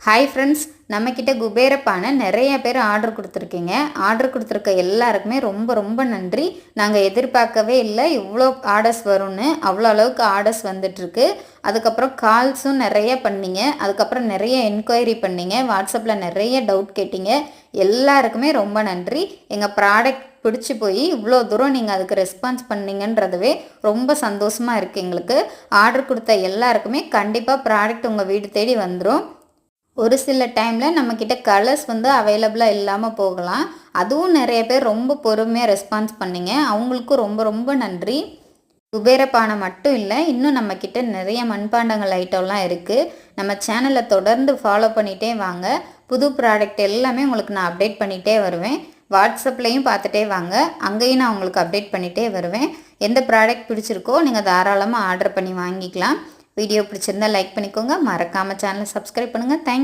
Hi friends, நம்மக்கிட்ட குபேர பானை நிறைய பேர் ஆர்டர் கொடுத்துருக்கீங்க. ஆர்டர் கொடுத்துருக்க எல்லாருக்குமே ரொம்ப ரொம்ப நன்றி. நாங்கள் எதிர்பார்க்கவே இல்லை இவ்வளோ ஆர்டர்ஸ் வரும்னு. அவ்வளோ அளவுக்கு ஆர்டர்ஸ் வந்துட்டுருக்கு. அதுக்கப்புறம் கால்ஸும் நிறைய பண்ணிங்க. அதுக்கப்புறம் நிறைய என்கொயரி பண்ணிங்க. வாட்ஸ்அப்பில் நிறைய டவுட் கேட்டிங்க. எல்லாருக்குமே ரொம்ப நன்றி. எங்கள் ப்ராடக்ட் பிடிச்சி போய் இவ்வளோ தூரம் நீங்கள் அதுக்கு ரெஸ்பான்ஸ் பண்ணீங்கன்றதுவே ரொம்ப சந்தோஷமாக இருக்குது எங்களுக்கு. ஆர்டர் கொடுத்த எல்லாருக்குமே கண்டிப்பாக ப்ராடக்ட் உங்கள் வீடு தேடி வந்துடும். ஒரு சில டைமில் நம்மக்கிட்ட கலர்ஸ் அவைலபிளாக இல்லாமல் போகலாம். அதுவும் நிறைய பேர் ரொம்ப பொறுமையாக ரெஸ்பான்ஸ் பண்ணிங்க. அவங்களுக்கும் ரொம்ப ரொம்ப நன்றி. குபேர பானை மட்டும் இல்லை, இன்னும் நம்மக்கிட்ட நிறைய மண்பாண்டங்கள் ஐட்டம்லாம் இருக்குது. நம்ம சேனலை தொடர்ந்து ஃபாலோ பண்ணிகிட்டே வாங்க. புது ப்ராடக்ட் எல்லாமே உங்களுக்கு நான் அப்டேட் பண்ணிகிட்டே வருவேன். வாட்ஸ்அப்லேயும் பார்த்துட்டே வாங்க, அங்கேயும் நான் உங்களுக்கு அப்டேட் பண்ணிகிட்டே வருவேன். எந்த ப்ராடக்ட் பிடிச்சிருக்கோ நீங்கள் தாராளமாக ஆர்டர் பண்ணி வாங்கிக்கலாம். வீடியோ பிடிச்சிருந்தா லைக் பண்ணிக்கோங்க. மறக்காமல் சேனலை சப்ஸ்கிரைப் பண்ணுங்கள். தேங்க்யூ.